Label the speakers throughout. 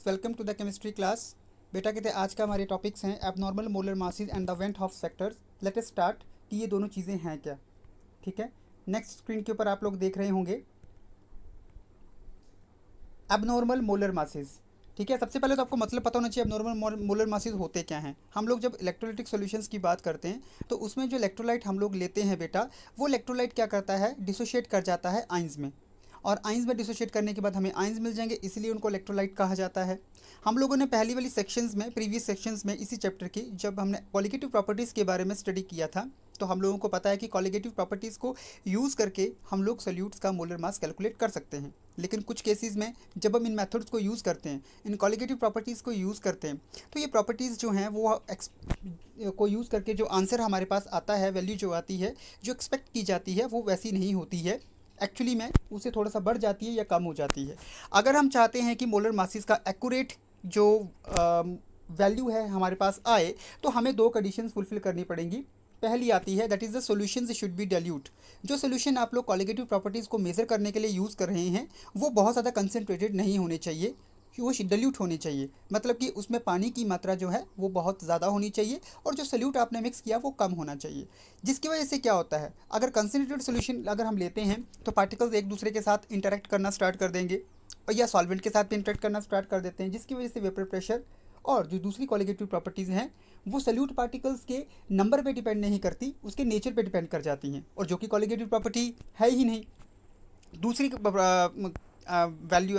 Speaker 1: Students, welcome to the chemistry class. बेटा कहते हैं आज का हमारे टॉपिक्स हैं abnormal molar masses and the van't Hoff factors. Let us start कि ये दोनों चीज़ें हैं क्या। ठीक है, नेक्स्ट स्क्रीन के ऊपर आप लोग देख रहे होंगे एबनॉर्मल मोलर मासेस। ठीक है, सबसे पहले तो आपको मतलब पता होना चाहिए एबनॉर्मल मोलर मासेस होते क्या हैं। हम लोग जब इलेक्ट्रोलाइटिक सॉल्यूशंस की बात करते हैं तो उसमें जो इलेक्ट्रोलाइट हम लोग लेते हैं बेटा, वो इलेक्ट्रोलाइट क्या करता है, डिसोशिएट कर जाता है आइंस में, और आइंस में डिसोशिएट करने के बाद हमें आइंस मिल जाएंगे, इसलिए उनको इलेक्ट्रोलाइट कहा जाता है। हम लोगों ने पहली वाली सेक्शंस में, प्रीवियस सेक्शंस में इसी चैप्टर की, जब हमने कॉलिगेटिव प्रॉपर्टीज़ के बारे में स्टडी किया था, तो हम लोगों को पता है कि कॉलिगेटिव प्रॉपर्टीज़ को यूज़ करके हम लोग सोल्यूट्स का मोलर मास कैलकुलेट कर सकते हैं। लेकिन कुछ केसेस में जब हम इन मेथड्स को यूज़ करते हैं, इन कॉलिगेटिव प्रॉपर्टीज़ को यूज़ करते हैं, तो ये प्रॉपर्टीज़ जो हैं वो को यूज़ करके जो आंसर हमारे पास आता है, वैल्यू जो आती है, जो एक्सपेक्ट की जाती है, वो वैसी नहीं होती है। एक्चुअली में उससे थोड़ा सा बढ़ जाती है या कम हो जाती है। अगर हम चाहते हैं कि मोलर मासेस का एक्यूरेट जो वैल्यू है हमारे पास आए, तो हमें दो कंडीशंस फुलफिल करनी पड़ेंगी। पहली आती है that is the solutions should be dilute. जो सोल्यूशन आप लोग कॉलिगेटिव प्रॉपर्टीज़ को मेज़र करने के लिए यूज़ कर रहे हैं, वो बहुत ज़्यादा कंसनट्रेटेड नहीं होने चाहिए, वो डाइल्यूट होनी चाहिए। मतलब कि उसमें पानी की मात्रा जो है वो बहुत ज़्यादा होनी चाहिए, और जो सोल्यूट आपने मिक्स किया वो कम होना चाहिए। जिसकी वजह से क्या होता है, अगर कंसनट्रेटेड सोल्यूशन अगर हम लेते हैं तो पार्टिकल्स एक दूसरे के साथ इंटरेक्ट करना स्टार्ट कर देंगे, और या सॉल्वेंट के साथ भी इंटरेक्ट करना स्टार्ट कर देते हैं, जिसकी वजह से वेपर प्रेशर और जो दूसरी कॉलिगेटिव प्रॉपर्टीज़ हैं वो सल्यूट पार्टिकल्स के नंबर पे डिपेंड नहीं करती, उसके नेचर पे डिपेंड कर जाती हैं, और जो कि कॉलिगेटिव प्रॉपर्टी है ही नहीं। दूसरी वैल्यू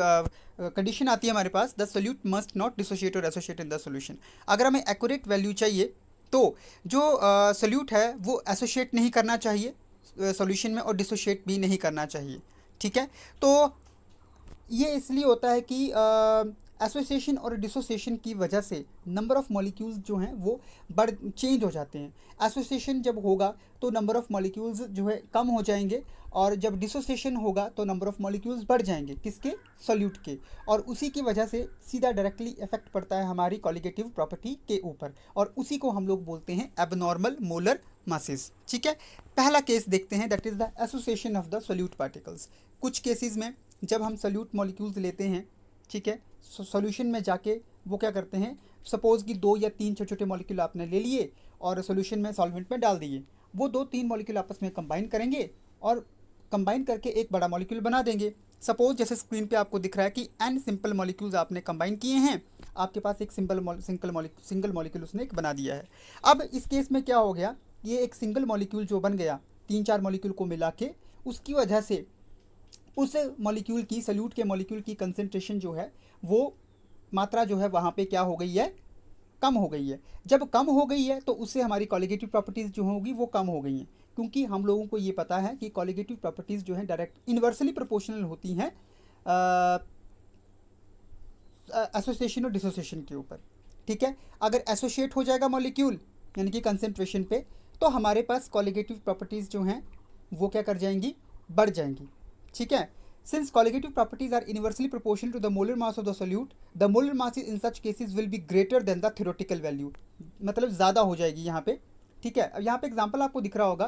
Speaker 1: कंडीशन आती है हमारे पास, the solute must not dissociate और एसोशिएट इन द सोल्यूशन। अगर हमें एक्यूरेट वैल्यू चाहिए तो जो सोल्यूट है वो एसोशिएट नहीं करना चाहिए सोल्यूशन में, और डिसोशिएट भी नहीं करना चाहिए। ठीक है, तो ये इसलिए होता है कि एसोसिएशन और डिसोसिएशन की वजह से नंबर ऑफ़ मॉलिक्यूल्स जो हैं वो चेंज हो जाते हैं। एसोसिएशन जब होगा तो नंबर ऑफ़ मॉलिक्यूल्स जो है कम हो जाएंगे, और जब डिसोसिएशन होगा तो नंबर ऑफ़ मॉलिक्यूल्स बढ़ जाएंगे, किसके, सोल्यूट के। और उसी की वजह से सीधा डायरेक्टली इफेक्ट पड़ता है हमारी कॉलिगेटिव प्रॉपर्टी के ऊपर, और उसी को हम लोग बोलते हैं एबनॉर्मल मोलर मासेस। ठीक है, पहला केस देखते हैं, that is the association of the solute particles. कुछ केसेस में जब हम सोल्यूट मॉलिक्यूल्स लेते हैं, ठीक है, सॉल्यूशन में जाके वो क्या करते हैं, सपोज़ कि 2 या 3 छोटे छोटे मॉलिक्यूल आपने ले लिए और सॉल्यूशन में, सॉल्वेंट में डाल दिए। वो 2-3 मॉलिक्यूल आपस में कंबाइन करेंगे और कंबाइन करके एक बड़ा मॉलिक्यूल बना देंगे। सपोज़ जैसे स्क्रीन पे आपको दिख रहा है कि n सिंपल मॉलिक्यूल्स आपने कंबाइन किए हैं, आपके पास एक सिंगल मॉलिक्यूल उसने एक बना दिया है। अब इस केस में क्या हो गया, ये एक सिंगल मॉलिक्यूल जो बन गया 3-4 मॉलिक्यूल को मिला के, उसकी वजह से उस मॉलिक्यूल की, सल्यूट के मॉलिक्यूल की कंसंट्रेशन जो है, वो मात्रा जो है वहाँ पे क्या हो गई है, कम हो गई है। जब कम हो गई है तो उससे हमारी कॉलिगेटिव प्रॉपर्टीज़ जो होंगी वो कम हो गई हैं, क्योंकि हम लोगों को ये पता है कि कॉलिगेटिव प्रॉपर्टीज़ जो हैं डायरेक्ट इन्वर्सली प्रोपोर्शनल होती हैं एसोसिएशन और डिसोसिएशन के ऊपर। ठीक है, अगर एसोशिएट हो जाएगा मॉलिक्यूल यानी कि कंसंट्रेशन पे, तो हमारे पास कॉलिगेटिव प्रॉपर्टीज़ जो हैं वो क्या कर जाएंगी, बढ़ जाएंगी। ठीक है, since colligative properties are inversely proportional to the molar mass of the solute, the molar mass in such cases will be greater than the theoretical value. मतलब ज़्यादा हो जाएगी यहाँ पे। ठीक है, अब यहाँ पे एग्जांपल आपको दिख रहा होगा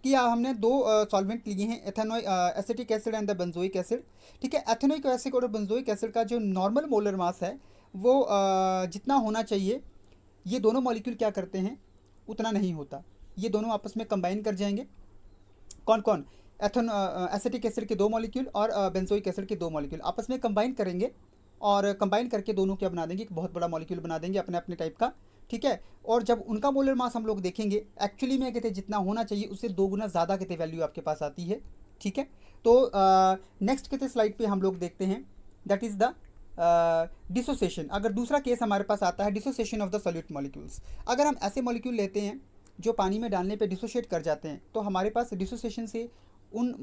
Speaker 1: कि हमने 2 सॉल्वेंट लिए हैं, acetic acid and the benzoic acid. ठीक है, एथेनोइक एसिड और बेंजोइक एसिड का जो नॉर्मल मोलर मास है वो जितना होना चाहिए, ये दोनों मॉलिक्यूल क्या करते हैं, उतना नहीं होता। ये दोनों आपस में कंबाइन कर जाएंगे। कौन कौन, एसिटिक एसिड के 2 मॉलिक्यूल और बेंजोइक एसिड के 2 मॉलिक्यूल आपस में कंबाइन करेंगे, और कंबाइन करके दोनों क्या बना देंगे, एक बहुत बड़ा मॉलिक्यूल बना देंगे अपने अपने टाइप का। ठीक है, और जब उनका मोलर मास हम लोग देखेंगे, एक्चुअली में कहते जितना होना चाहिए उससे 2 गुना ज़्यादा कहते वैल्यू आपके पास आती है। ठीक है, तो नेक्स्ट कहते स्लाइड पे हम लोग देखते हैं, दैट इज़ द डिसोसिएशन। अगर दूसरा केस हमारे पास आता है, dissociation of the solute molecules. अगर हम ऐसे मॉलिक्यूल लेते हैं जो पानी में डालने पे डिसोशिएट कर जाते हैं, तो हमारे पास डिसोसिएशन से उन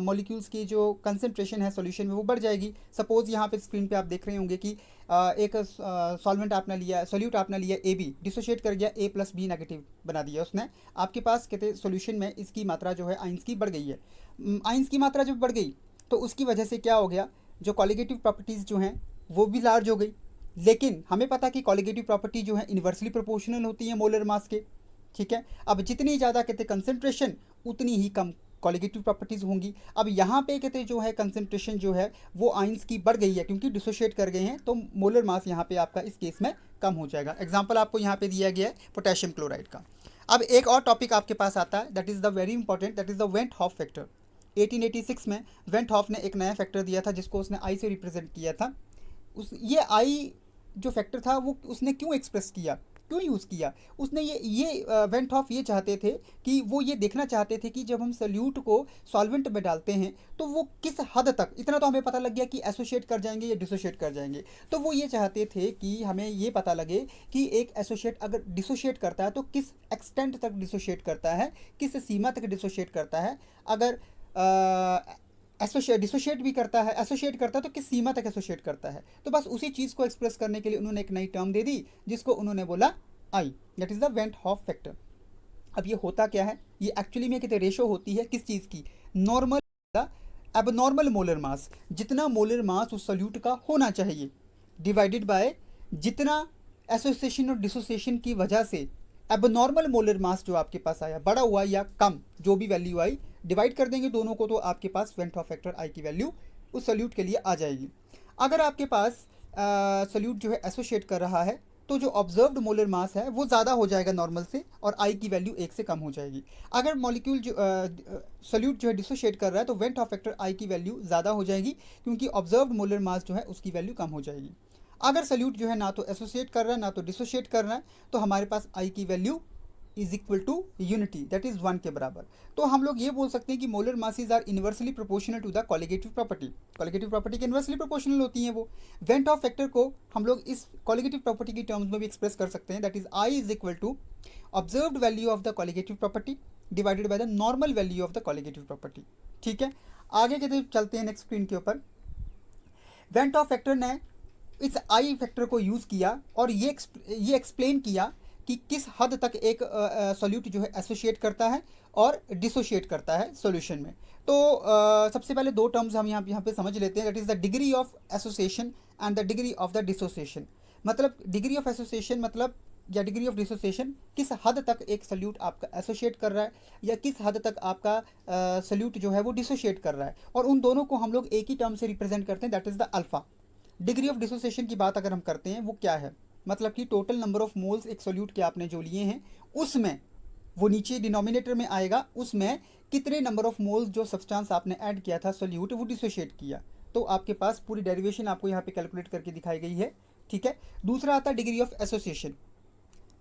Speaker 1: मॉलिक्यूल्स की जो कंसंट्रेशन है सॉल्यूशन में वो बढ़ जाएगी। सपोज़ यहाँ पे स्क्रीन पे आप देख रहे होंगे कि एक सॉल्वेंट आपने लिया, सोल्यूट आपने लिया AB, डिसोशिएट कर गया, A+B नेगेटिव बना दिया उसने। आपके पास कहते सॉल्यूशन में इसकी मात्रा जो है आइंस की बढ़ गई है। आइंस की मात्रा जब बढ़ गई तो उसकी वजह से क्या हो गया, जो कॉलिगेटिव प्रॉपर्टीज़ जो हैं वो भी लार्ज हो गई। लेकिन हमें पता कि कॉलिगेटिव प्रॉपर्टी जो है इन्वर्सली प्रोपोर्शनल होती है मोलर मास के। ठीक है, अब जितनी ज़्यादा कहते कंसंट्रेशन उतनी ही कम कॉलिगेटिव प्रॉपर्टीज़ होंगी। अब यहाँ पे कहते हैं जो है कंसंट्रेशन जो है वो आइंस की बढ़ गई है क्योंकि डिसोशिएट कर गए हैं, तो मोलर मास यहाँ पे आपका इस केस में कम हो जाएगा। एग्जाम्पल आपको यहाँ पे दिया गया है पोटेशियम क्लोराइड का। अब एक और टॉपिक आपके पास आता है, that is the very important, that is the van't Hoff factor. 1886 में वेंट हॉफ ने एक नया फैक्टर दिया था जिसको उसने आई से रिप्रेजेंट किया था। उस ये आई जो फैक्टर था वो उसने क्यों एक्सप्रेस किया, क्यों यूज़ किया उसने, ये वेंट हॉफ ये चाहते थे कि वो ये देखना चाहते थे कि जब हम सल्यूट को सॉल्वेंट में डालते हैं तो वो किस हद तक, इतना तो हमें पता लग गया कि एसोशिएट कर जाएंगे या डिसोशिएट कर जाएंगे, तो वो ये चाहते थे कि हमें ये पता लगे कि एक एसोशिएट अगर डिसोशिएट करता है तो किस एक्सटेंट तक डिसोशिएट करता है, किस सीमा तक डिसोशिएट करता है, अगर डिसोशिएट भी करता है, एसोशिएट करता है तो किस सीमा तक एसोशिएट करता है। तो बस उसी चीज़ को एक्सप्रेस करने के लिए उन्होंने एक नई टर्म दे दी जिसको उन्होंने बोला I, that is the van't Hoff factor. अब ये होता क्या है, ये एक्चुअली में कहते रेशो होती है किस चीज़ की, नॉर्मल एबनॉर्मल मोलर मास, जितना मोलर मास उस सॉल्यूट का होना चाहिए डिवाइडेड बाय जितना एसोसिएशन और डिसोसिएशन की वजह से एबनॉर्मल मोलर मास जो आपके पास आया, बड़ा हुआ या कम, जो भी वैल्यू आई, डिवाइड कर देंगे दोनों को तो आपके पास वेंट हॉफ फैक्टर आई की वैल्यू उस सॉल्यूट के लिए आ जाएगी। अगर आपके पास सॉल्यूट जो है एसोशिएट कर रहा है तो जो ऑब्जर्व्ड मोलर मास है वो ज़्यादा हो जाएगा नॉर्मल से और आई की वैल्यू 1 से कम हो जाएगी। अगर मॉलिक्यूल जो सॉल्यूट जो है डिसोशिएट कर रहा है तो वेंट हॉफ फैक्टर आई की वैल्यू ज़्यादा हो जाएगी क्योंकि ऑब्जर्व्ड मोलर मास जो है उसकी वैल्यू कम हो जाएगी। अगर सॉल्यूट जो है ना तो एसोसिएट कर रहा है ना तो डिसोशिएट कर रहा है तो हमारे पास आई की value is equal to unity, that is 1 के बराबर। तो हम लोग ये बोल सकते हैं कि molar masses are inversely proportional to the colligative property. Colligative property के इन्वर्सली प्रोपोर्शनल होती हैं वो। वेंट हॉफ फैक्टर को हम लोग इस कॉलिगेटिव प्रॉपर्टी की टर्म्स में भी एक्सप्रेस कर सकते हैं, that is i is equal to observed value of the colligative property divided by the normal value of the colligative property. ठीक है, आगे के चलते हैं नेक्स्ट स्क्रीन के ऊपर। वेंट हॉफ फैक्टर ने इस आई फैक्टर को यूज़ किया और ये एक्सप्लेन किया कि किस हद तक एक सॉल्यूट जो है एसोशिएट करता है और डिसोशिएट करता है सॉल्यूशन में। तो सबसे पहले दो टर्म्स हम यहाँ पे समझ लेते हैं, that is the degree of association and the degree of the dissociation. मतलब डिग्री ऑफ एसोसिएशन मतलब या डिग्री ऑफ डिसोसिएशन, किस हद तक एक सॉल्यूट आपका एसोशिएट कर रहा है या किस हद तक आपका सॉल्यूट जो है वो डिसोशिएट कर रहा है, और उन दोनों को हम लोग एक ही टर्म से रिप्रेजेंट करते हैं, that is the alpha. Degree of dissociation की बात अगर हम करते हैं वो क्या है, मतलब कि टोटल नंबर ऑफ मोल्स एक सॉल्यूट के आपने जो लिए हैं उसमें वो नीचे डिनोमिनेटर में आएगा, उसमें कितने नंबर ऑफ मोल्स जो सब्सटेंस आपने ऐड किया था सॉल्यूट वो डिसोशिएट किया। तो आपके पास पूरी डेरिवेशन आपको यहाँ पे कैलकुलेट करके दिखाई गई है। ठीक है, दूसरा आता है degree of association.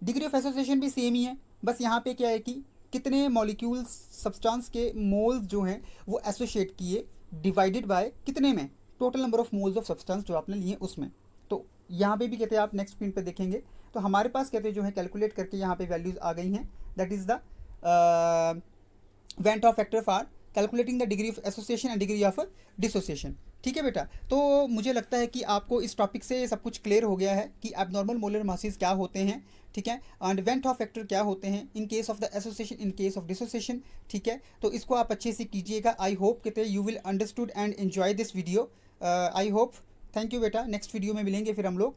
Speaker 1: Degree of association भी सेम ही है, बस यहाँ पे क्या है कि कितने मॉलिक्यूल्स सब्सटेंस के मोल्स जो हैं वो एसोशिएट किए डिवाइडेड बाय कितने में, total number of moles of substance जो आपने लिए उसमें। तो यहाँ पे भी कहते हैं आप नेक्स्ट स्क्रीन पे देखेंगे तो हमारे पास कहते हैं जो है कैलकुलेट करके यहाँ पे वैल्यूज़ आ गई हैं, that is the van't Hoff factor for calculating the degree of association and degree of dissociation. ठीक है बेटा, तो मुझे लगता है कि आपको इस टॉपिक से सब कुछ क्लियर हो गया है कि एबनॉर्मल मोलर मासेस क्या होते हैं, ठीक है, एंड वेंट हॉफ फैक्टर क्या होते हैं in case of the association, in case of dissociation. ठीक है, तो इसको आप अच्छे से कीजिएगा। आई होप कहते हैं you will understood and enjoy this video. I hope. Thank you बेटा, नेक्स्ट वीडियो में मिलेंगे फिर हम लोग।